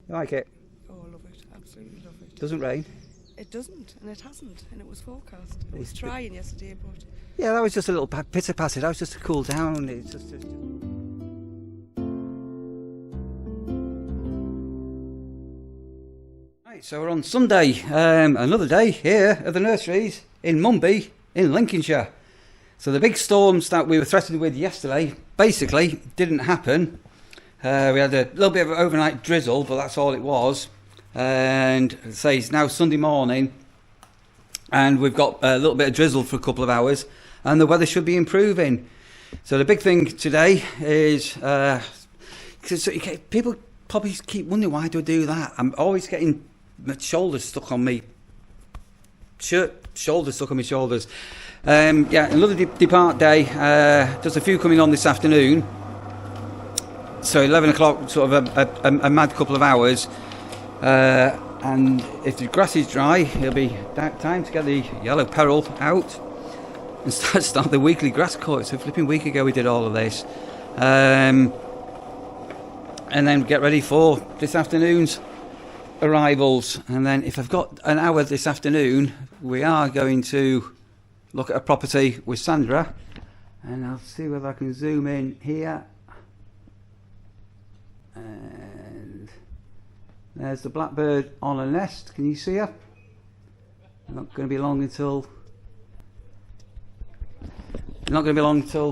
You like it? Oh, I love it. Absolutely love it. Doesn't rain? It doesn't, and it hasn't, and it was forecast. It was trying yesterday, but... Yeah, that was just a little pitter patter. That was just to cool down. It's just... Right, so we're on Sunday. Another day here at the nurseries in Mumby in Lincolnshire. So the big storms that we were threatened with yesterday basically didn't happen. We had a little bit of an overnight drizzle, but that's all it was. And say it's now Sunday morning, and we've got a little bit of drizzle for a couple of hours, and the weather should be improving. So the big thing today is because people probably keep wondering, why do I do that? I'm always getting my shoulders stuck on me shoulders stuck on my shoulders. Yeah, another depart day. Just a few coming on this afternoon. So 11 o'clock, sort of a mad couple of hours. And if the grass is dry, it'll be time to get the yellow peril out and start the weekly grass cut. So a flipping week ago we did all of this. And then get ready for this afternoon's arrivals. And then if I've got an hour this afternoon, we are going to look at a property with Sandra. And I'll see whether I can zoom in here. And there's the blackbird on a nest. Can you see her? Not going to be long until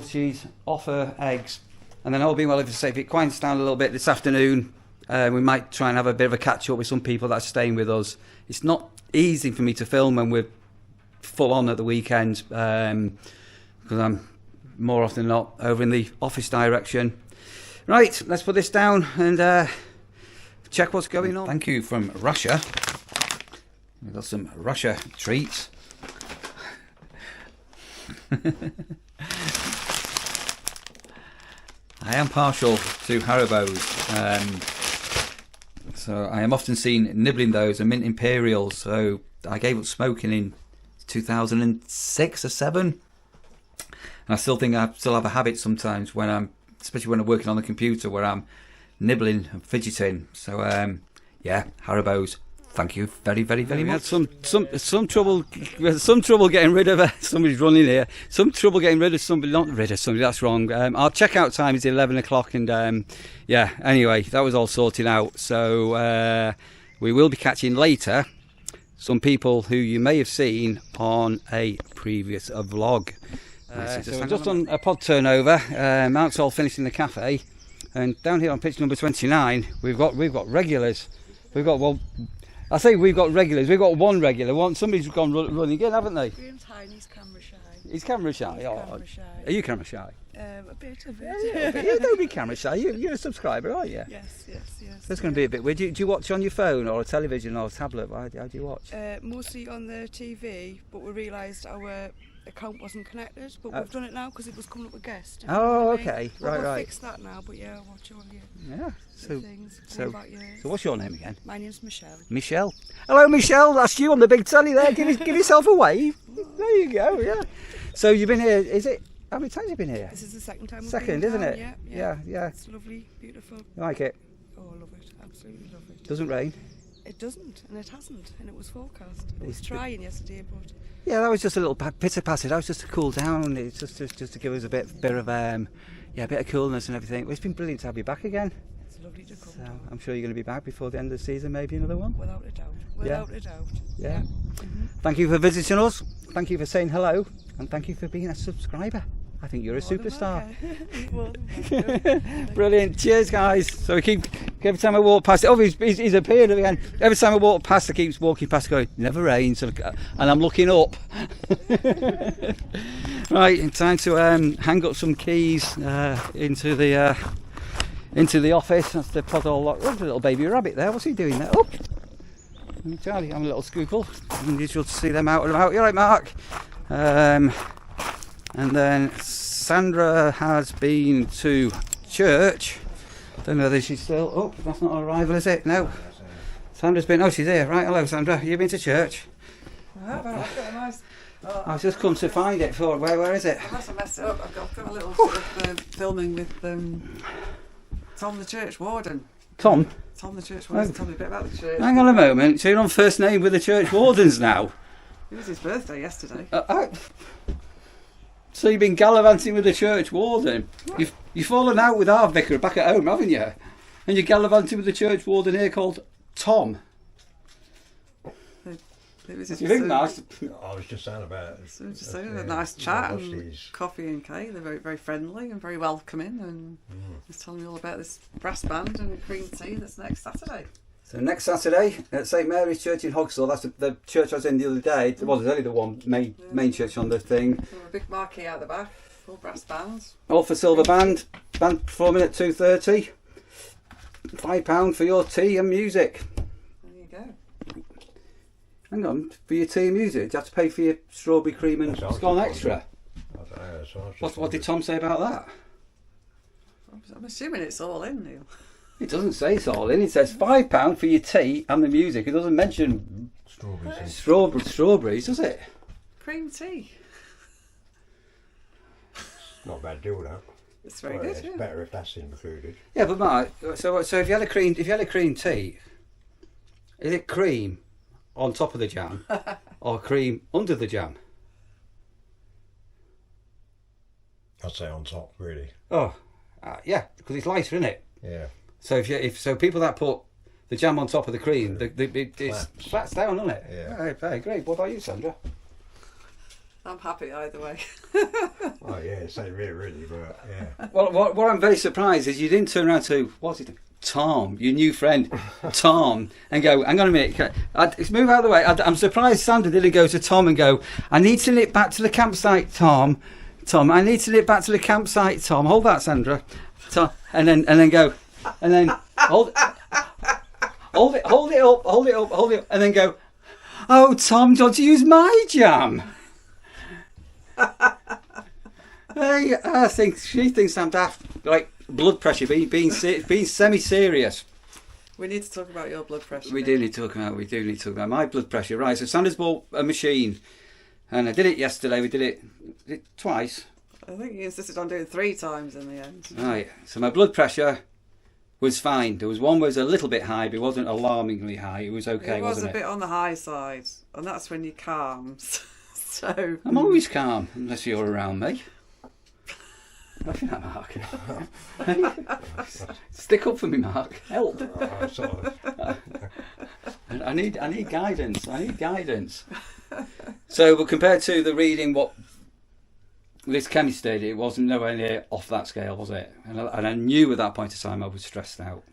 she's off her eggs. And then all being well, if it quiets down a little bit this afternoon, we might try and have a bit of a catch up with some people that are staying with us. It's not easy for me to film when we're full on at the weekends, because I'm more often than not over in the office direction. Right, let's put this down and check what's going on. Thank you from Russia. We've got some Russia treats. I am partial to Haribos, so I am often seen nibbling those and mint imperials. So I gave up smoking in 2006 or 7, and I still think I still have a habit sometimes when especially when I'm working on the computer, where I'm nibbling and fidgeting. So yeah, Haribos. Thank you very, very, very much. We had some trouble getting rid of somebody's running here. Some trouble getting rid of somebody. Not rid of somebody. That's wrong. Our checkout time is 11 o'clock, and yeah. Anyway, that was all sorted out. So we will be catching later some people who you may have seen on a previous vlog. So we've just done a pod turnover. Mark's all finished in the cafe, and down here on pitch number 29, we've got regulars. I say we've got regulars. We've got one regular. Somebody's gone running in, haven't they? Graham's hiding. He's camera shy. He's camera shy. Camera shy. Are you camera shy? A bit. Yeah, you don't be camera shy. You're a subscriber, aren't you? Yes. That's going to be a bit weird. Do you watch on your phone or a television or a tablet? How do you watch? Mostly on the TV, but we realised our account wasn't connected, but we've done it now because it was coming up with guests. Oh, okay. Right. We'll fix that now, but yeah, I'll watch on here. Yeah. So what's your name again? My name's Michelle. Michelle. Hello, Michelle. That's you on the big telly there. Give yourself a wave. There you go. Yeah. So you've been here. How many times have you been here? This is the second time. Second, isn't it? Yeah. Yeah. It's lovely, beautiful. You like it? Oh, I love it. Absolutely love it. Doesn't rain? It doesn't, and it hasn't, and it was forecast. It was trying yesterday, but... Yeah, that was just a little pitter patter. That was just to cool down. It's just to give us a bit of a bit of coolness and everything. Well, it's been brilliant to have you back again. It's lovely to come. So I'm sure you're going to be back before the end of the season, maybe another one. Without a doubt. Without a doubt. Yeah. Mm-hmm. Thank you for visiting us. Thank you for saying hello, and thank you for being a subscriber. I think you're a superstar. Brilliant. Cheers, guys. So every time I walk past, he's appeared again. Every time I walk past, I keep walking past going, never rains, and I'm looking up. Right, time to hang up some keys into the office. That's the pod all locked. There's a little baby rabbit there. What's he doing there? Oh, Charlie, I'm a little scoople. Unusual to see them out and about. You all right, Mark? And then Sandra has been to church. Don't know whether she's still... Oh, that's not an arrival, is it? No. Sandra's been... Oh, she's here. Right, hello, Sandra. You've been to church? I've just come to find it. Where is it? I must have messed it up. I've got a little sort of filming with... Tom the church warden. Tom? Tom the church warden. Tell me a bit about the church. Hang on a moment. So you're on first name with the church wardens now? It was his birthday yesterday. So you've been gallivanting with the church warden? You've fallen out with our vicar back at home, haven't you? And you're gallivanting with the church warden here called Tom. It was You think nice? I was just saying about it. So just saying, a nice chat and coffee and cake. They're very, very friendly and very welcoming, and just telling me all about this brass band and cream tea that's next Saturday. So next Saturday at St Mary's Church in Hogsall. That's the church I was in the other day. Well, there's only the one main church on the thing. So a big marquee out the back, full brass bands. All for silver band performing at 2:30. £5 for your tea and music. There you go. Hang on, for your tea and music, do you have to pay for your strawberry cream and scone extra? What did Tom say about that? I'm assuming it's all in, Neil. It doesn't say it's all in. It says £5 for your tea and the music. It doesn't mention strawberries, does it? Cream tea. Not a bad deal, that. It's very good. It's better if that's included. Yeah, but Mark, so if you had a cream tea, is it cream on top of the jam or cream under the jam? I'd say on top, really. Oh, yeah, because it's lighter, isn't it? Yeah. So if people that put the jam on top of the cream, it flats down, doesn't it? Yeah. Right, very great. What about you, Sandra? I'm happy either way. Oh yeah, it's really, but yeah. Well, what I'm very surprised is you didn't turn around to Tom, your new friend, Tom, and go, hang on a minute, let's move out of the way. I'm surprised Sandra didn't go to Tom and go, I need to nip back to the campsite, Tom, I need to nip back to the campsite, Tom. Hold that, Sandra. Tom, and then go, and then hold it up, and then go, oh, Tom, don't you use my jam? Hey, I think she thinks I'm daft. Like blood pressure, being semi-serious. We need to talk about your blood pressure. We do need to talk about my blood pressure. Right, so Sandra's bought a machine, and I did it yesterday. We did it twice. I think you insisted on doing 3 times in the end. Right, so my blood pressure was fine. There was one was a little bit high, but it wasn't alarmingly high. It was okay, wasn't it? It was a bit on the high side, and that's when you're calm. So I'm always calm, unless you're around me. I think that, Mark. Stick up for me, Mark. Help. I need guidance. So, but compared to the reading, what this chemist did, it wasn't nowhere near off that scale, was it? And I knew at that point of time I was stressed out.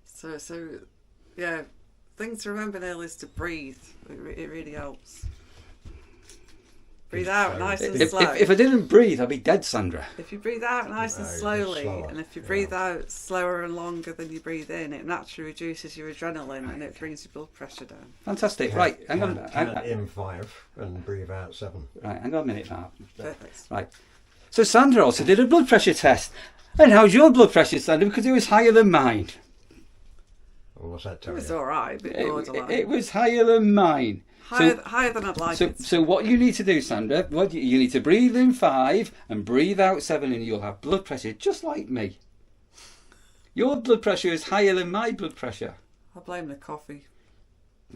So yeah, thing to remember, Neil, is to breathe. It really helps. Breathe out nice and slow. If I didn't breathe, I'd be dead, Sandra. If you breathe out nice and slowly, and if you breathe out slower and longer than you breathe in, it naturally reduces your adrenaline and it brings your blood pressure down. Fantastic. Right, hang on. Count in 5 and breathe out 7. Right, hang on a minute, Mark. Perfect. Right. So Sandra also did a blood pressure test. And how's your blood pressure, Sandra? Because it was higher than mine. Well, what's that It tell was you? all right, but borderline. It was higher than mine. Higher than I'd like it. So what you need to do, Sandra, you need to breathe in 5 and breathe out 7, and you'll have blood pressure just like me. Your blood pressure is higher than my blood pressure. I blame the coffee.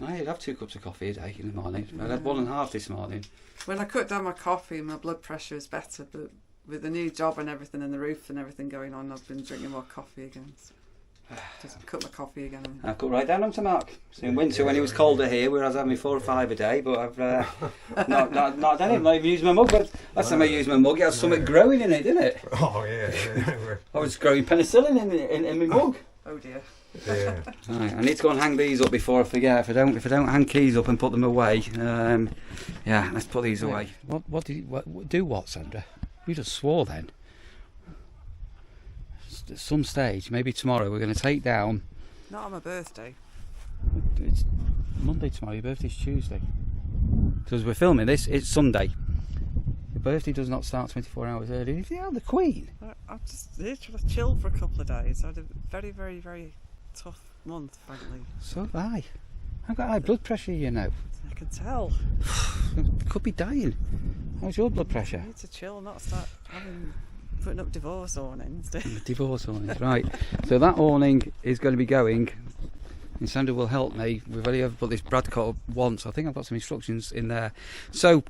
I'd have 2 cups of coffee a day in the morning. I had 1.5 this morning. When I cut down my coffee, my blood pressure is better, but with the new job and everything and the roof and everything going on, I've been drinking more coffee again. So just cut my coffee again. I cut right down onto Mark. So in winter, when it was colder here, where I was having 4 or 5 a day, but I've not done it. I've used my mug. But last time I used my mug, it had something growing in it, didn't it? Oh yeah. I was growing penicillin in my mug. Oh dear. Yeah. Right, I need to go and hang these up before I forget. If I don't hang keys up and put them away, yeah, let's put these away. What do what, Sandra? You just swore then. At some stage, maybe tomorrow, we're going to take down. Not on my birthday. It's Monday tomorrow. Your birthday's Tuesday. Because we're filming this, it's Sunday. Your birthday does not start 24 hours early. Yeah, the Queen. I've just literally chilled for a couple of days. I had a very, very, very tough month, frankly. So have I. I've got high blood pressure, you know. I can tell. Could be dying. How's your blood pressure? I need to chill, not start having putting up divorce awnings. Divorce awnings, right. So that awning is going to be going, and Sandra will help me. We've only ever put this Bradcoat up once. I think I've got some instructions in there. So,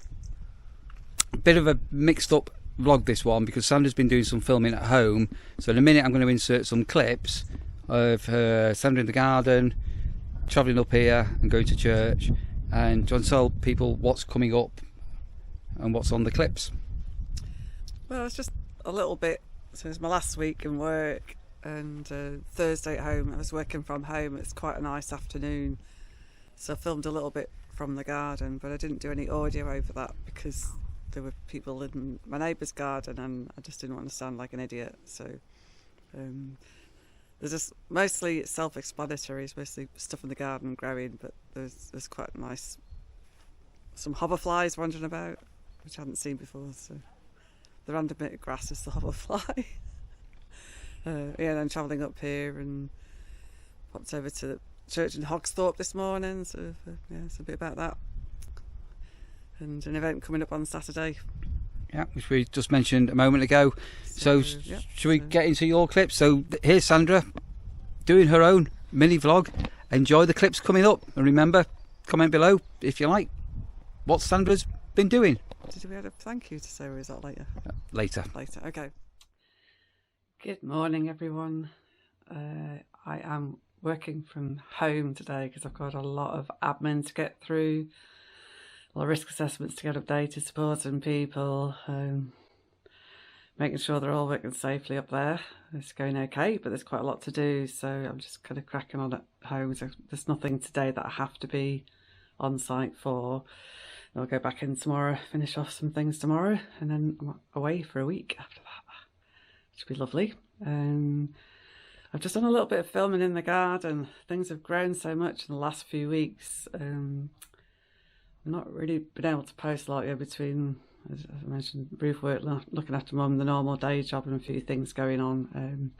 a bit of a mixed up vlog this one, because Sandra's been doing some filming at home. So in a minute I'm going to insert some clips of Sandra in the garden, travelling up here and going to church, and John tell people what's coming up and what's on the clips. Well, it's just a little bit. So it's my last week in work, and Thursday at home. I was working from home. It's quite a nice afternoon, so I filmed a little bit from the garden, but I didn't do any audio over that because there were people in my neighbour's garden and I just didn't want to sound like an idiot. So there's just mostly self-explanatory. It's mostly stuff in the garden growing, but there's quite nice, some hoverflies wandering about, which I hadn't seen before. So the random bit of grass is the hoverfly. Yeah, then travelling up here and popped over to the church in Hogsthorpe this morning. So yeah, it's a bit about that. And an event coming up on Saturday. Yeah, which we just mentioned a moment ago. So yeah, should we get into your clips? So here's Sandra doing her own mini vlog. Enjoy the clips coming up, and remember, comment below if you like what Sandra's been doing. Did we have a thank you to say, or is that later? Later. Later, okay. Good morning, everyone. I am working from home today because I've got a lot of admin to get through, a lot of risk assessments to get updated, supporting people, making sure they're all working safely up there. It's going okay, but there's quite a lot to do, so I'm just kind of cracking on at home. So there's nothing today that I have to be on site for. I'll go back in tomorrow, finish off some things tomorrow, and then I'm away for a week after that, which will be lovely. I've just done a little bit of filming in the garden. Things have grown so much in the last few weeks. I've not really been able to post a lot here between, as I mentioned, roof work, looking after mum, the normal day job, and a few things going on.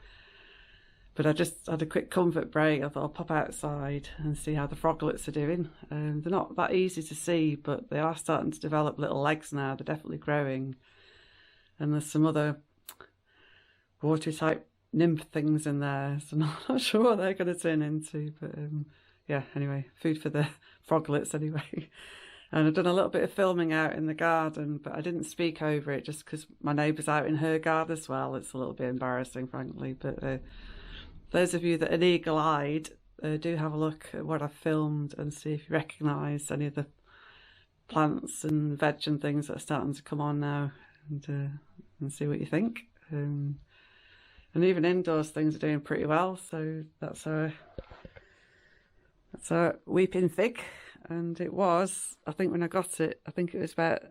But I just had a quick comfort break. I thought I'll pop outside and see how the froglets are doing. They're not that easy to see, but they are starting to develop little legs now. They're definitely growing. And there's some other watery type nymph things in there, so I'm not sure what they're going to turn into. But yeah, anyway, food for the froglets anyway. And I've done a little bit of filming out in the garden, but I didn't speak over it just because my neighbour's out in her garden as well. It's a little bit embarrassing, frankly, but those of you that are eagle-eyed, do have a look at what I've filmed and see if you recognise any of the plants and veg and things that are starting to come on now, and see what you think. And even indoors things are doing pretty well, so that's our weeping fig. And it was, I think when I got it, I think it was about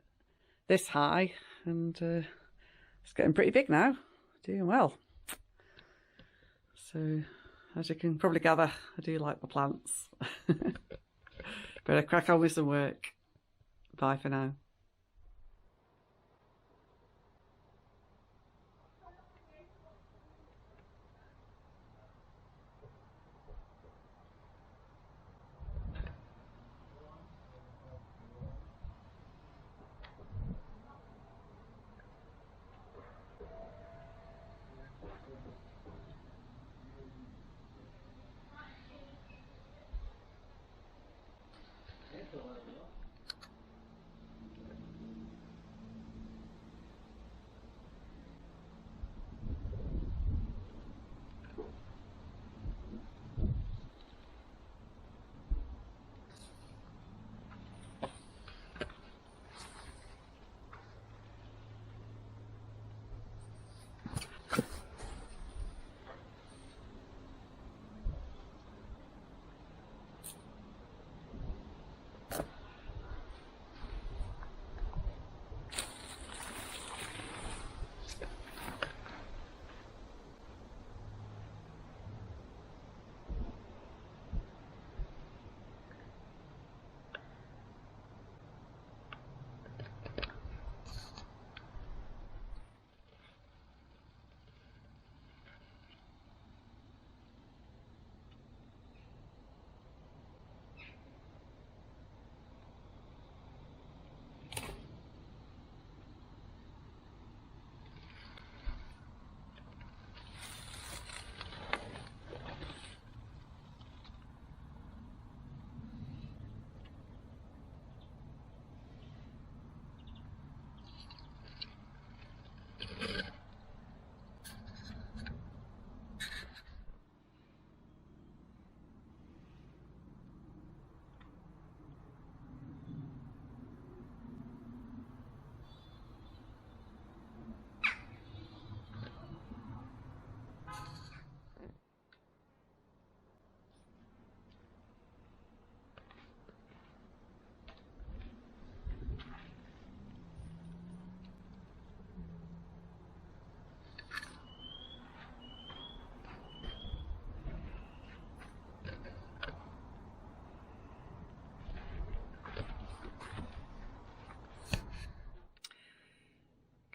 this high, and it's getting pretty big now, doing well. So, as you can probably gather, I do like the plants. Better crack on with some work. Bye for now.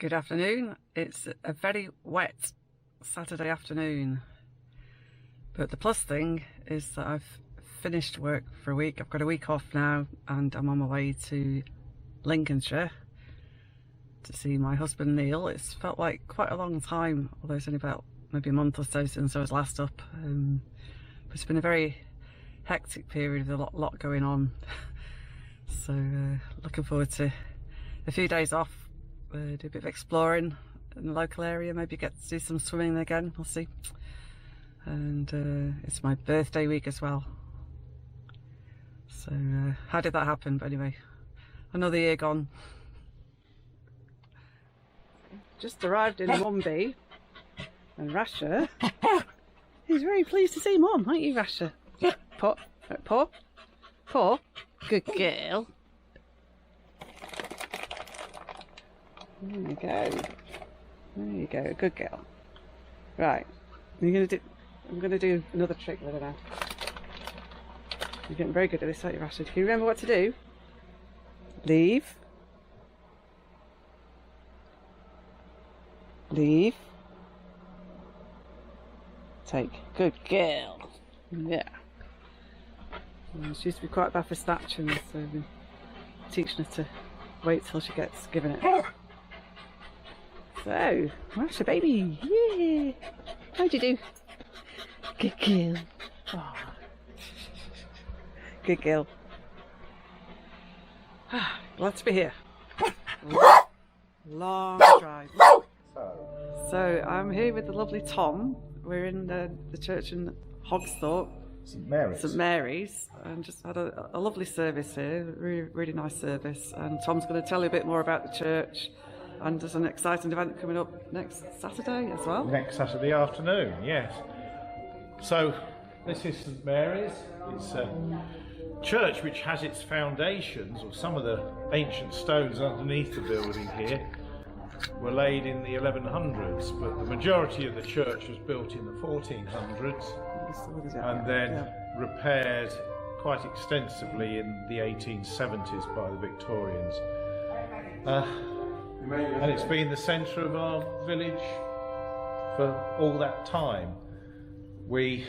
Good afternoon. It's a very wet Saturday afternoon, but the plus thing is that I've finished work for a week. I've got a week off now and I'm on my way to Lincolnshire to see my husband Neil. It's felt like quite a long time, although it's only about maybe a month or so since I was last up. But it's been a very hectic period with a lot going on. So looking forward to a few days off. Do a bit of exploring in the local area, maybe get to do some swimming again, we'll see. And it's my birthday week as well. So how did that happen? But anyway, another year gone. Just arrived in Mumby, and Rasha is very pleased to see Mum, aren't you, Rasha? Paw, paw, paw, good girl. There you go. There you go. Good girl. Right. I'm gonna do another trick with her now. You're getting very good at this, aren't you, Rashid? Can you remember what to do? Leave. Leave. Take. Good girl. Yeah. She used to be quite bad for snatching, so we're teaching her to wait till she gets given it. So, Rasha baby, yeah. How'd you do? Good girl. Oh. Good girl. Glad to be here. Long drive. So I'm here with the lovely Tom. We're in the church in Hogsthorpe, St Mary's, and just had a lovely service here. Really nice service. And Tom's going to tell you a bit more about the church. And there's an exciting event coming up next Saturday as well. Next Saturday afternoon, yes. So this is St Mary's. It's a church which has its foundations, or some of the ancient stones underneath the building here, were laid in the 1100s, but the majority of the church was built in the 1400s and then repaired quite extensively in the 1870s by the Victorians. And it's been the centre of our village for all that time. We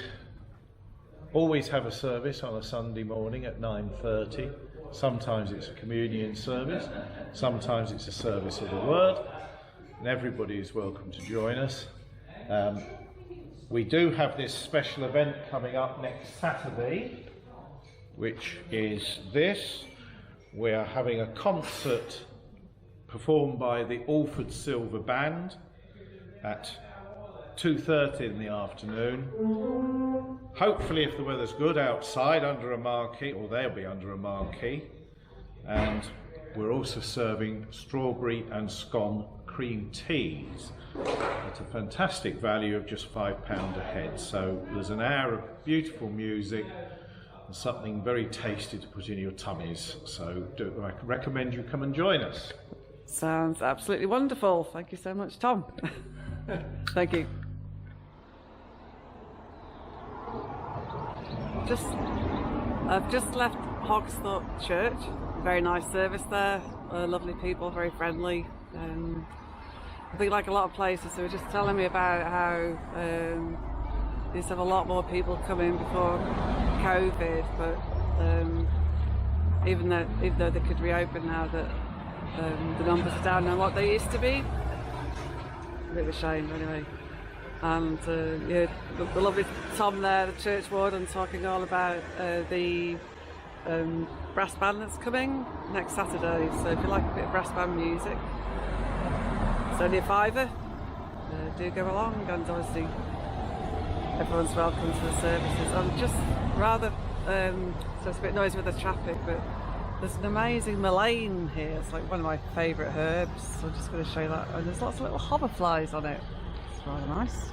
always have a service on a Sunday morning at 9:30. Sometimes it's a communion service, sometimes it's a service of the word, and everybody is welcome to join us. We do have this special event coming up next Saturday, which is this. We are having a concert performed by the Alford Silver Band at 2:30 in the afternoon. Hopefully, if the weather's good, outside under a marquee, or they'll be under a marquee. And we're also serving strawberry and scone cream teas at a fantastic value of just £5 a head. So there's an hour of beautiful music and something very tasty to put in your tummies. So I recommend you come and join us. Sounds absolutely wonderful. Thank you so much, Tom. Thank you. I've just left Hogsthorpe Church. Very nice service there. Lovely people, very friendly. I think, like a lot of places, they were just telling me about how they used to have a lot more people come in before COVID, but even though they could reopen now, that the numbers are down on what they used to be. A bit of a shame, anyway. And yeah, the lovely Tom there, the church warden, talking all about the brass band that's coming next Saturday. So if you like a bit of brass band music, it's only a £5. Do go along, and obviously everyone's welcome to the services. I'm just rather so it's a bit noisy with the traffic, but there's an amazing mullein here. It's like one of my favourite herbs. So I'm just going to show you that. And there's lots of little hoverflies on it. It's rather nice.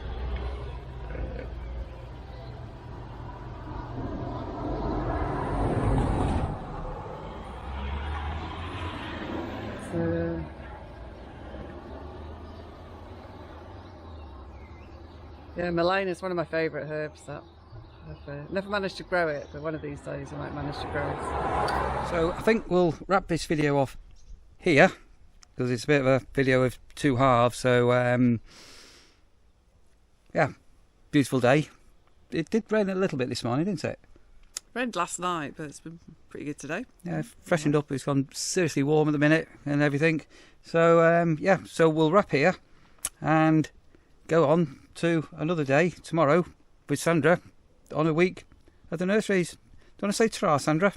So, yeah, mullein is one of my favourite herbs. That I've never managed to grow it, but one of these days I might manage to grow it. So I think we'll wrap this video off here. because it's a bit of a video of two halves. So yeah, beautiful day. It did rain a little bit this morning, didn't it? Rained last night, but it's been pretty good today. Yeah, freshened up. It's gone seriously warm at the minute and everything. So yeah, so we'll wrap here and go on to another day tomorrow with Sandra on a week at the nurseries. Do you want to say ta-ra, Sandra?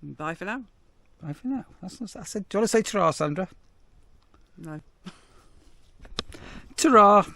Bye for now. Bye for now. That's not, I said, do you want to say ta-ra, Sandra? No. Ta-ra!